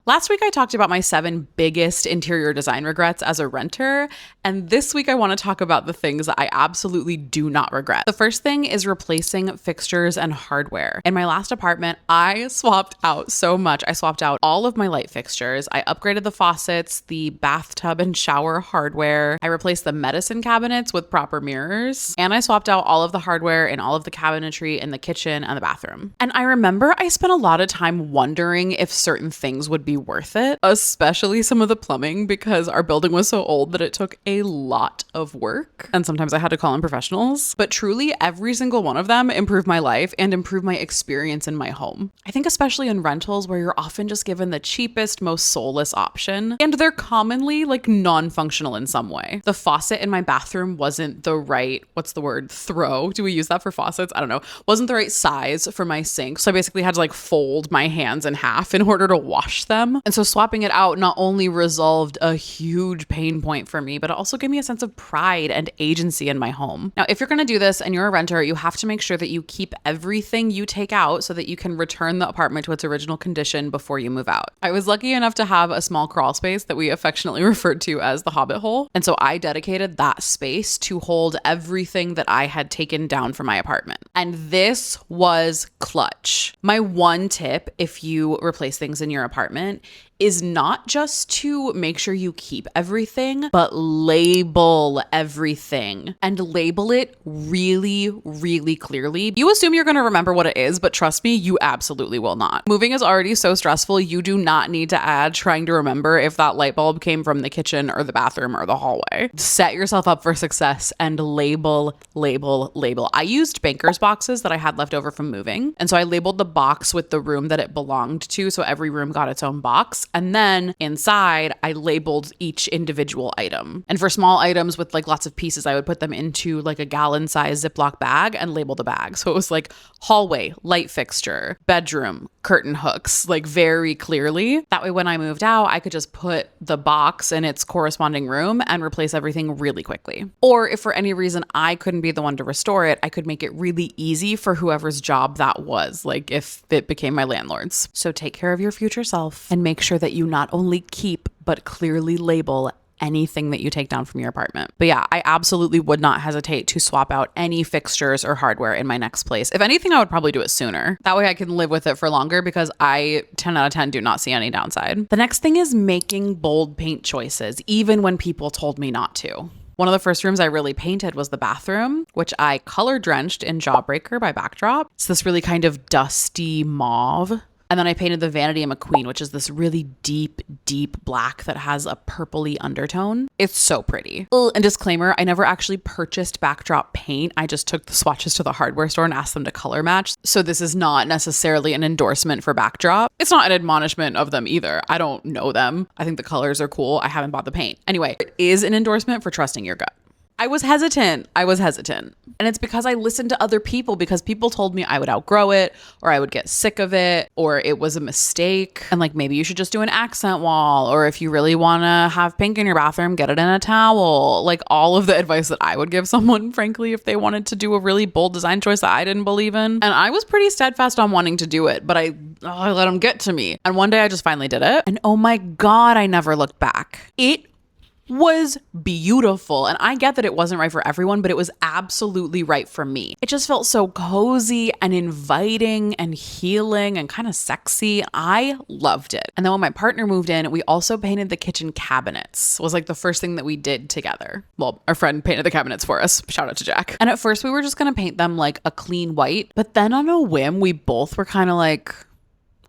Last week, I talked about my 7 biggest interior design regrets as a renter, and this week, I want to talk about the things that I absolutely do not regret. The first thing is replacing fixtures and hardware. In my last apartment, I swapped out so much. I swapped out all of my light fixtures. I upgraded the faucets, the bathtub and shower hardware. I replaced the medicine cabinets with proper mirrors, and I swapped out all of the hardware and all of the cabinetry in the kitchen and the bathroom. And I remember I spent a lot of time wondering if certain things would be worth it, especially some of the plumbing, because our building was so old that it took a lot of work. And sometimes I had to call in professionals. But truly, every single one of them improved my life and improved my experience in my home. I think especially in rentals where you're often just given the cheapest, most soulless option, and they're commonly like non-functional in some way. The faucet in my bathroom wasn't the right, throw? Do we use that for faucets? I don't know. Wasn't the right size for my sink. So I basically had to like fold my hands in half in order to wash them. And so swapping it out not only resolved a huge pain point for me, but it also gave me a sense of pride and agency in my home. Now, if you're going to do this and you're a renter, you have to make sure that you keep everything you take out so that you can return the apartment to its original condition before you move out. I was lucky enough to have a small crawl space that we affectionately referred to as the Hobbit hole. And so I dedicated that space to hold everything that I had taken down from my apartment. And this was clutch. My one tip, if you replace things in your apartment, is not just to make sure you keep everything, but label everything and label it really, really clearly. You assume you're going to remember what it is, but trust me, you absolutely will not. Moving is already so stressful. You do not need to add trying to remember if that light bulb came from the kitchen or the bathroom or the hallway. Set yourself up for success and label. I used banker's boxes that I had left over from moving. And so I labeled the box with the room that it belonged to. So every room got its own box. And then inside, I labeled each individual item. And for small items with like lots of pieces, I would put them into like a gallon-sized Ziploc bag and label the bag. So it was like hallway, light fixture, bedroom, curtain hooks, like very clearly. That way, when I moved out, I could just put the box in its corresponding room and replace everything really quickly. Or if for any reason I couldn't be the one to restore it, I could make it really easy for whoever's job that was, like if it became my landlord's. So take care of your future self and make sure that you not only keep, but clearly label anything that you take down from your apartment. But yeah, I absolutely would not hesitate to swap out any fixtures or hardware in my next place. If anything, I would probably do it sooner. That way I can live with it for longer because I 10 out of 10 do not see any downside. The next thing is making bold paint choices, even when people told me not to. One of the first rooms I really painted was the bathroom, which I color drenched in Jawbreaker by Backdrop. It's this really kind of dusty mauve. And then I painted the Vanity McQueen, which is this really deep, deep black that has a purpley undertone. It's so pretty. And disclaimer, I never actually purchased Backdrop paint. I just took the swatches to the hardware store and asked them to color match. So this is not necessarily an endorsement for Backdrop. It's not an admonishment of them either. I don't know them. I think the colors are cool. I haven't bought the paint. Anyway, it is an endorsement for trusting your gut. I was hesitant. And it's because I listened to other people, because people told me I would outgrow it or I would get sick of it or it was a mistake. And like, maybe you should just do an accent wall, or if you really want to have pink in your bathroom, get it in a towel. Like all of the advice that I would give someone, frankly, if they wanted to do a really bold design choice that I didn't believe in. And I was pretty steadfast on wanting to do it, but I let them get to me. And one day I just finally did it. And oh my God, I never looked back. It was beautiful. And I get that it wasn't right for everyone, but it was absolutely right for me. It just felt so cozy and inviting and healing and kind of sexy. I loved it. And then when my partner moved in, we also painted the kitchen cabinets. It was like the first thing that we did together. Well, our friend painted the cabinets for us. Shout out to Jack. And at first we were just going to paint them like a clean white, but then on a whim, we both were kind of like,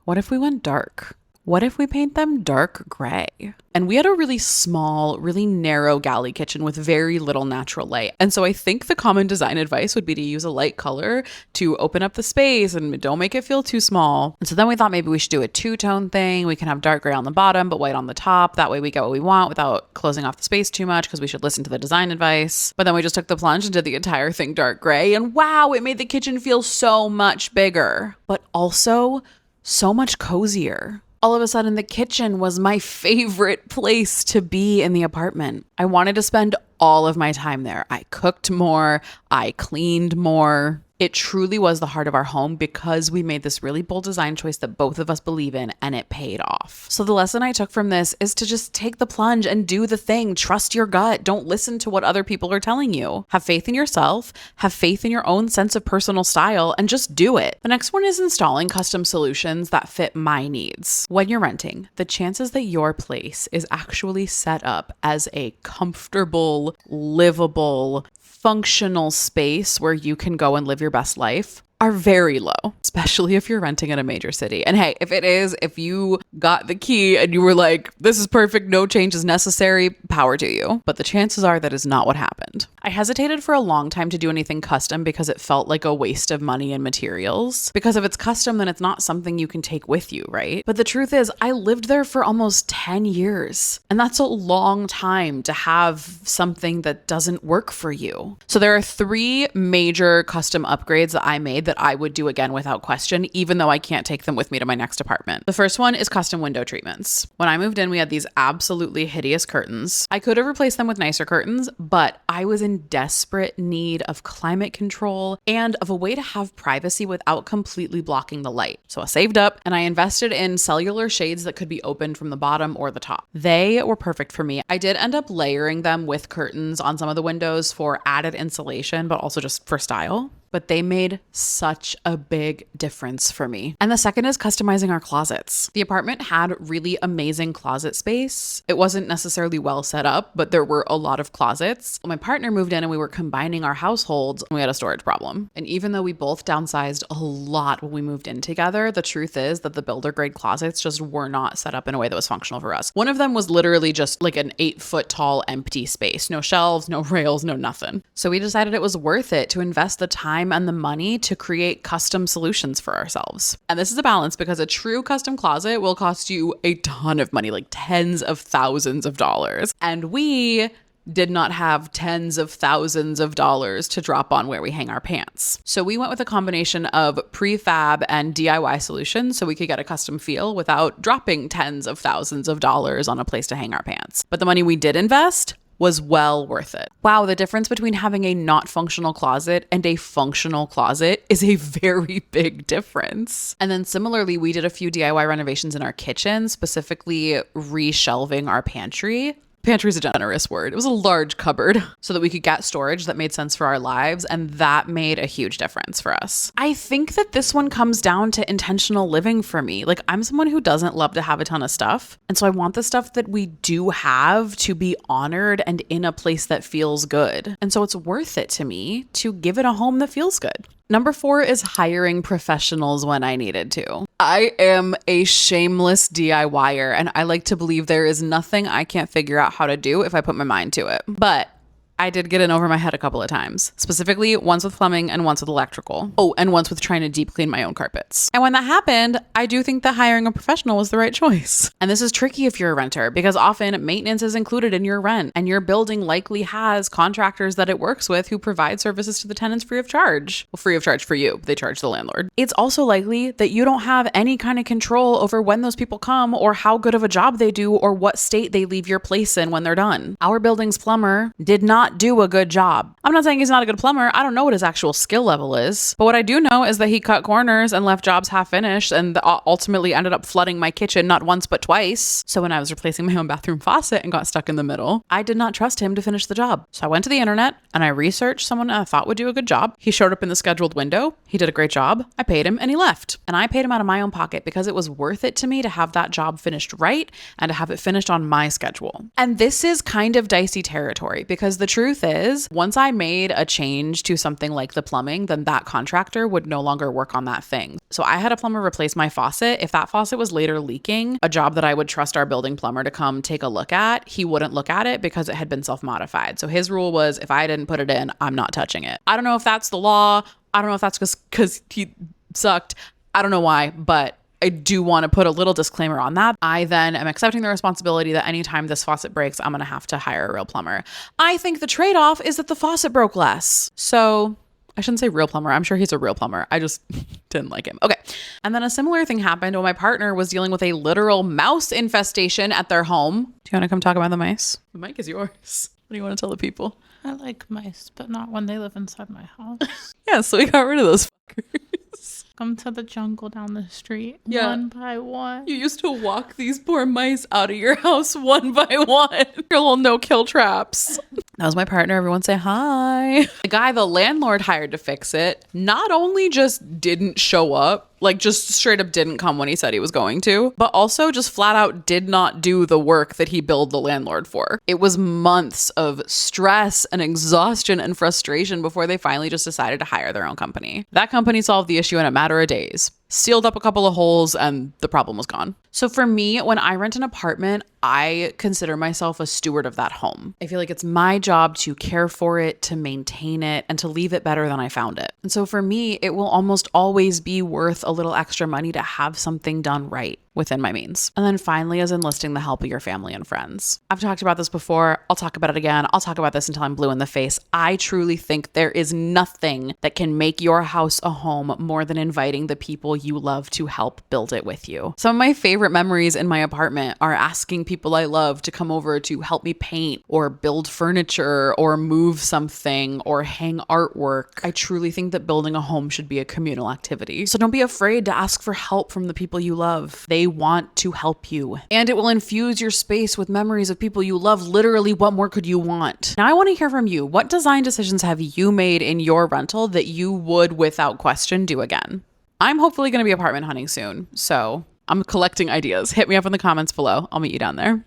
what if we went dark? What if we paint them dark gray? And we had a really small, really narrow galley kitchen with very little natural light. And so I think the common design advice would be to use a light color to open up the space and don't make it feel too small. And so then we thought maybe we should do a two-tone thing. We can have dark gray on the bottom, but white on the top. That way we get what we want without closing off the space too much, because we should listen to the design advice. But then we just took the plunge and did the entire thing dark gray. And wow, it made the kitchen feel so much bigger, but also so much cozier. All of a sudden, the kitchen was my favorite place to be in the apartment. I wanted to spend all of my time there. I cooked more, I cleaned more, It truly was the heart of our home because we made this really bold design choice that both of us believe in, and it paid off. So the lesson I took from this is to just take the plunge and do the thing. Trust your gut. Don't listen to what other people are telling you. Have faith in yourself, have faith in your own sense of personal style, and just do it. The next one is installing custom solutions that fit my needs. When you're renting, the chances that your place is actually set up as a comfortable, livable, functional space where you can go and live your best life are very low, especially if you're renting in a major city. And hey, if you got the key and you were like, this is perfect, no change is necessary, power to you. But the chances are that is not what happened. I hesitated for a long time to do anything custom because it felt like a waste of money and materials. Because if it's custom, then it's not something you can take with you, right? But the truth is, I lived there for almost 10 years. And that's a long time to have something that doesn't work for you. So there are 3 major custom upgrades that I made that I would do again without question, even though I can't take them with me to my next apartment. The first one is custom window treatments. When I moved in, we had these absolutely hideous curtains. I could have replaced them with nicer curtains, but I was in desperate need of climate control and of a way to have privacy without completely blocking the light. So I saved up and I invested in cellular shades that could be opened from the bottom or the top. They were perfect for me. I did end up layering them with curtains on some of the windows for added insulation, but also just for style. But they made such a big difference for me. And the second is customizing our closets. The apartment had really amazing closet space. It wasn't necessarily well set up, but there were a lot of closets. My partner moved in and we were combining our households and we had a storage problem. And even though we both downsized a lot when we moved in together, the truth is that the builder grade closets just were not set up in a way that was functional for us. One of them was literally just like an 8-foot tall empty space. No shelves, no rails, no nothing. So we decided it was worth it to invest the time and the money to create custom solutions for ourselves. And this is a balance because a true custom closet will cost you a ton of money, like tens of thousands of dollars. And we did not have tens of thousands of dollars to drop on where we hang our pants. So we went with a combination of prefab and DIY solutions so we could get a custom feel without dropping tens of thousands of dollars on a place to hang our pants. But the money we did invest was well worth it. Wow, the difference between having a not functional closet and a functional closet is a very big difference. And then similarly, we did a few DIY renovations in our kitchen, specifically reshelving our pantry. Pantry is a generous word. It was a large cupboard so that we could get storage that made sense for our lives. And that made a huge difference for us. I think that this one comes down to intentional living for me. Like, I'm someone who doesn't love to have a ton of stuff. And so I want the stuff that we do have to be honored and in a place that feels good. And so it's worth it to me to give it a home that feels good. Number 4 is hiring professionals when I needed to. I am a shameless DIYer, and I like to believe there is nothing I can't figure out how to do if I put my mind to it. But I did get in over my head a couple of times, specifically once with plumbing and once with electrical. Oh, and once with trying to deep clean my own carpets. And when that happened, I do think that hiring a professional was the right choice. And this is tricky if you're a renter because often maintenance is included in your rent and your building likely has contractors that it works with who provide services to the tenants free of charge. Well, free of charge for you. They charge the landlord. It's also likely that you don't have any kind of control over when those people come or how good of a job they do or what state they leave your place in when they're done. Our building's plumber did not do a good job. I'm not saying he's not a good plumber. I don't know what his actual skill level is. But what I do know is that he cut corners and left jobs half finished and ultimately ended up flooding my kitchen not once but twice. So when I was replacing my own bathroom faucet and got stuck in the middle, I did not trust him to finish the job. So I went to the internet and I researched someone I thought would do a good job. He showed up in the scheduled window. He did a great job. I paid him and he left. And I paid him out of my own pocket because it was worth it to me to have that job finished right and to have it finished on my schedule. And this is kind of dicey territory because the truth is, once I made a change to something like the plumbing, then that contractor would no longer work on that thing. So I had a plumber replace my faucet. If that faucet was later leaking, a job that I would trust our building plumber to come take a look at, he wouldn't look at it because it had been self-modified. So his rule was if I didn't put it in, I'm not touching it. I don't know if that's the law. I don't know if that's because he sucked. I don't know why, but I do want to put a little disclaimer on that. I then am accepting the responsibility that anytime this faucet breaks, I'm going to have to hire a real plumber. I think the trade-off is that the faucet broke less. So I shouldn't say real plumber. I'm sure he's a real plumber. I just didn't like him. Okay. And then a similar thing happened when my partner was dealing with a literal mouse infestation at their home. Do you want to come talk about the mice? The mic is yours. What do you want to tell the people? I like mice, but not when they live inside my house. Yeah, so we got rid of those fuckers. Come to the jungle down the street, Yeah. one by one. You used to walk these poor mice out of your house one by one. Your little no-kill traps. That was my partner. Everyone say hi. The guy the landlord hired to fix it not only just didn't show up, like just straight up didn't come when he said he was going to, but also just flat out did not do the work that he billed the landlord for. It was months of stress and exhaustion and frustration before they finally just decided to hire their own company. That company solved the issue in a matter of days. Sealed up a couple of holes and the problem was gone. So for me, when I rent an apartment, I consider myself a steward of that home. I feel like it's my job to care for it, to maintain it, and to leave it better than I found it. And so for me, it will almost always be worth a little extra money to have something done right within my means. And then finally is enlisting the help of your family and friends. I've talked about this before. I'll talk about it again. I'll talk about this until I'm blue in the face. I truly think there is nothing that can make your house a home more than inviting the people you love to help build it with you. Some of my favorite memories in my apartment are asking people I love to come over to help me paint or build furniture or move something or hang artwork. I truly think that building a home should be a communal activity. So don't be afraid to ask for help from the people you love. They want to help you. And it will infuse your space with memories of people you love. Literally, what more could you want? Now I want to hear from you. What design decisions have you made in your rental that you would, without question, do again? I'm hopefully going to be apartment hunting soon, so I'm collecting ideas. Hit me up in the comments below. I'll meet you down there.